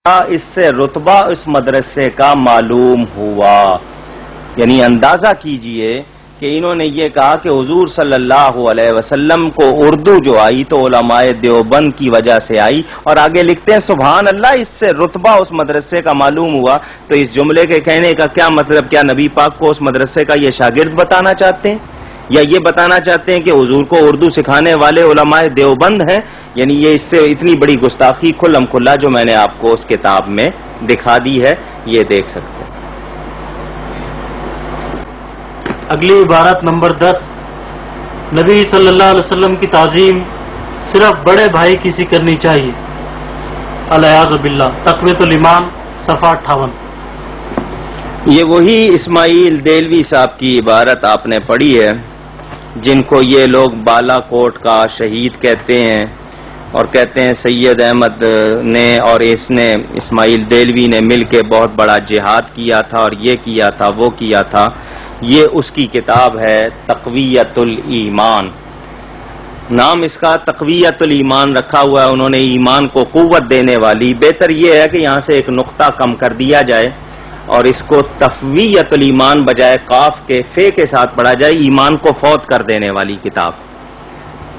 اس سے رتبہ اس مدرسے کا معلوم ہوا. یعنی اندازہ کیجئے کہ انہوں نے یہ کہا کہ حضور صلی اللہ علیہ وسلم کو اردو جو آئی تو علماء دیوبند کی وجہ سے آئی، اور آگے لکھتے ہیں سبحان اللہ اس سے رتبہ اس مدرسے کا معلوم ہوا. تو اس جملے کے کہنے کا کیا مطلب؟ کیا نبی پاک کو اس مدرسے کا یہ شاگرد بتانا چاہتے ہیں، یا یہ بتانا چاہتے ہیں کہ حضور کو اردو سکھانے والے علماء دیوبند ہیں؟ یعنی یہ اس سے اتنی بڑی گستاخی کھلم کھلا جو میں نے آپ کو اس کتاب میں دکھا دی ہے، یہ دیکھ سکتے ہیں. اگلی عبارت نمبر 10. نبی صلی اللہ علیہ وسلم کی تعظیم صرف بڑے بھائی کی سی کرنی چاہیے. الیاذ باللہ. تقویۃ الایمان صفحہ 58. یہ وہی اسماعیل دہلوی صاحب کی عبارت آپ نے پڑھی ہے جن کو یہ لوگ بالا کوٹ کا شہید کہتے ہیں، اور کہتے ہیں سید احمد نے اور اس نے اسماعیل دہلوی نے مل کے بہت بڑا جہاد کیا تھا اور یہ کیا تھا وہ کیا تھا. یہ اس کی کتاب ہے تقویۃ الایمان. نام اس کا تقویۃ الایمان رکھا ہوا ہے. انہوں نے ایمان کو قوت دینے والی. بہتر یہ ہے کہ یہاں سے ایک نقطہ کم کر دیا جائے اور اس کو تقویۃ الایمان بجائے قاف کے فے کے ساتھ پڑھا جائے. ایمان کو فوت کر دینے والی کتاب،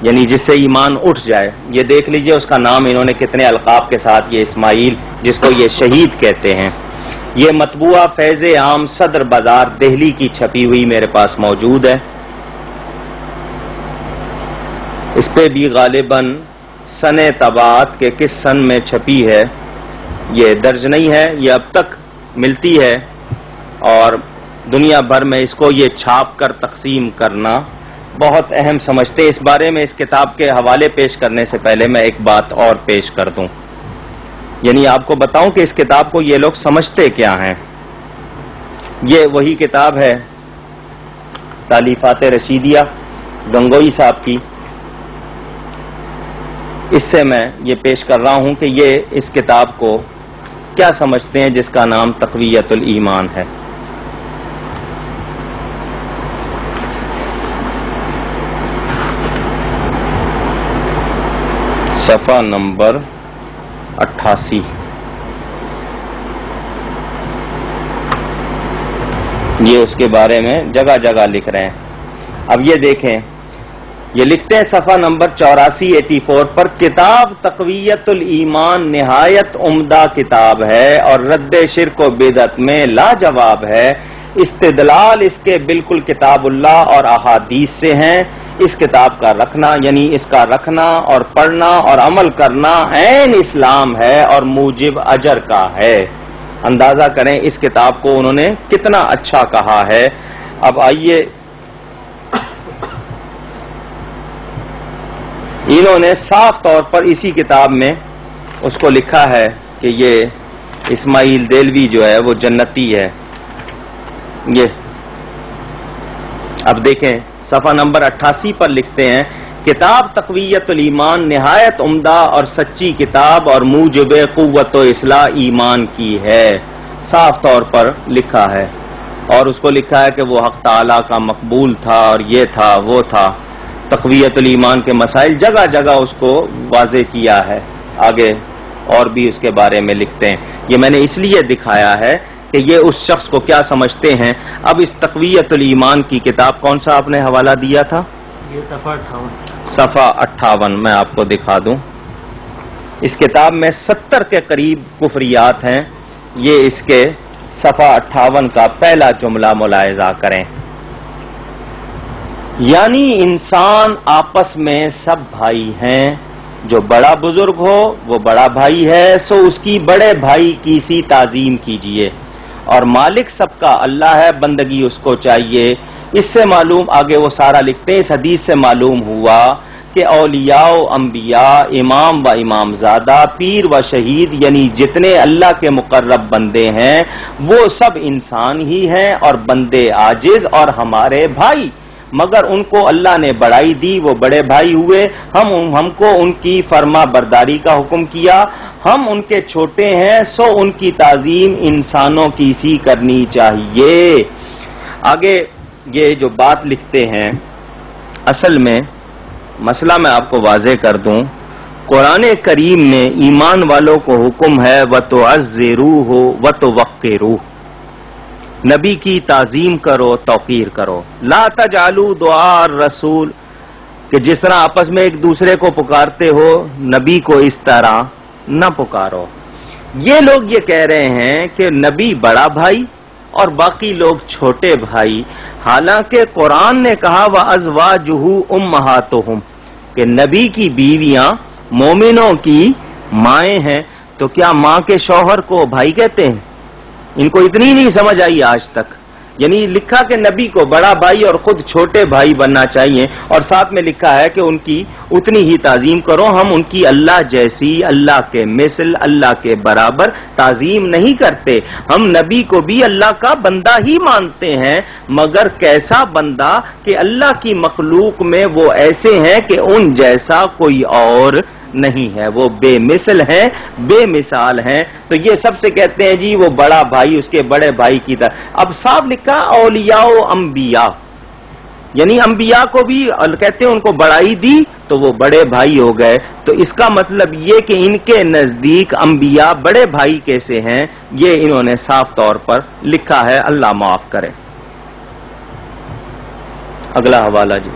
یعنی جس سے ایمان اٹھ جائے. یہ دیکھ لیجئے اس کا نام انہوں نے کتنے القاب کے ساتھ، یہ اسماعیل جس کو یہ شہید کہتے ہیں. یہ مطبوعہ فیض عام صدر بازار دہلی کی چھپی ہوئی میرے پاس موجود ہے. اس پہ بھی غالباً سن طباعت کے کس سن میں چھپی ہے یہ درج نہیں ہے. یہ اب تک ملتی ہے اور دنیا بھر میں اس کو یہ چھاپ کر تقسیم کرنا بہت اہم سمجھتے. اس بارے میں اس کتاب کے حوالے پیش کرنے سے پہلے میں ایک بات اور پیش کر دوں، یعنی آپ کو بتاؤں کہ اس کتاب کو یہ لوگ سمجھتے کیا ہیں. یہ وہی کتاب ہے تالیفات رشیدیہ گنگوئی صاحب کی. اس سے میں یہ پیش کر رہا ہوں کہ یہ اس کتاب کو کیا سمجھتے ہیں جس کا نام تقویۃ الایمان ہے. صفحہ نمبر 88. یہ اس کے بارے میں جگہ جگہ لکھ رہے ہیں. اب یہ دیکھیں، یہ لکھتے ہیں صفحہ نمبر 84 پر کتاب تقویۃ الایمان نہایت عمدہ کتاب ہے اور رد شرک و بدعت میں لاجواب ہے. استدلال اس کے بالکل کتاب اللہ اور احادیث سے ہیں. اس کتاب کا رکھنا یعنی اس کا رکھنا اور پڑھنا اور عمل کرنا عین اسلام ہے اور موجب اجر کا ہے. اندازہ کریں اس کتاب کو انہوں نے کتنا اچھا کہا ہے. اب آئیے، انہوں نے صاف طور پر اسی کتاب میں اس کو لکھا ہے کہ یہ اسماعیل دہلوی جو ہے وہ جنتی ہے. یہ اب دیکھیں صفحہ نمبر 88 پر لکھتے ہیں کتاب تقویۃ الایمان نہایت عمدہ اور سچی کتاب اور موجب قوت و اصلاح ایمان کی ہے. صاف طور پر لکھا ہے، اور اس کو لکھا ہے کہ وہ حق تعالی کا مقبول تھا اور یہ تھا وہ تھا. تقویۃ الایمان کے مسائل جگہ جگہ اس کو واضح کیا ہے. آگے اور بھی اس کے بارے میں لکھتے ہیں. یہ میں نے اس لیے دکھایا ہے کہ یہ اس شخص کو کیا سمجھتے ہیں. اب اس تقویۃ الایمان کی کتاب کون سا آپ نے حوالہ دیا تھا؟ یہ صفحہ 58 میں آپ کو دکھا دوں. اس کتاب میں 70 کے قریب کفریات ہیں. یہ اس کے صفحہ 58 کا پہلا جملہ ملاحظہ کریں. یعنی انسان آپس میں سب بھائی ہیں. جو بڑا بزرگ ہو وہ بڑا بھائی ہے، سو اس کی بڑے بھائی کی سی تعظیم کیجئے. اور مالک سب کا اللہ ہے، بندگی اس کو چاہیے. اس سے معلوم، آگے وہ سارا لکھتے ہیں، اس حدیث سے معلوم ہوا کہ اولیاء و انبیاء، امام و امام زادہ، پیر و شہید، یعنی جتنے اللہ کے مقرب بندے ہیں وہ سب انسان ہی ہیں اور بندے عاجز اور ہمارے بھائی. مگر ان کو اللہ نے بڑائی دی، وہ بڑے بھائی ہوئے. ہم کو ان کی فرما برداری کا حکم کیا. ہم ان کے چھوٹے ہیں، سو ان کی تعظیم انسانوں کی سی کرنی چاہیے. آگے یہ جو بات لکھتے ہیں، اصل میں مسئلہ میں آپ کو واضح کر دوں قرآن کریم میں ایمان والوں کو حکم ہے وَتُعَزِّرُوهُ وَتُوَقِّرُوهُ، نبی کی تعظیم کرو، توقیر کرو. لا تجعلوا دعاء الرسول، کہ جس طرح آپس میں ایک دوسرے کو پکارتے ہو نبی کو اس طرح نہ پکارو. یہ لوگ یہ کہہ رہے ہیں کہ نبی بڑا بھائی اور باقی لوگ چھوٹے بھائی، حالانکہ قرآن نے کہا وَأَزْوَاجُهُ أُمَّهَاتُهُمْ، کہ نبی کی بیویاں مومنوں کی مائیں ہیں. تو کیا ماں کے شوہر کو بھائی کہتے ہیں؟ ان کو اتنی نہیں سمجھ آئی آج تک. یعنی لکھا کہ نبی کو بڑا بھائی اور خود چھوٹے بھائی بننا چاہیے، اور ساتھ میں لکھا ہے کہ ان کی اتنی ہی تعظیم کرو. ہم ان کی اللہ جیسی، اللہ کے مثل، اللہ کے برابر تعظیم نہیں کرتے. ہم نبی کو بھی اللہ کا بندہ ہی مانتے ہیں، مگر کیسا بندہ کہ اللہ کی مخلوق میں وہ ایسے ہیں کہ ان جیسا کوئی اور نہیں ہے، وہ بے مثل ہیں، بے مثال ہیں. تو یہ سب سے کہتے ہیں جی وہ بڑا بھائی اس کے بڑے بھائی کی طرح. اب صاف لکھا اولیاء و انبیاء، یعنی انبیاء کو بھی کہتے ہیں ان کو بڑائی دی تو وہ بڑے بھائی ہو گئے. تو اس کا مطلب یہ کہ ان کے نزدیک انبیاء بڑے بھائی کیسے ہیں، یہ انہوں نے صاف طور پر لکھا ہے. اللہ معاف کرے. اگلا حوالہ جی.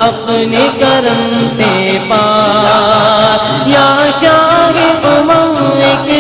اپنے کرم سے پار یا شاہ امم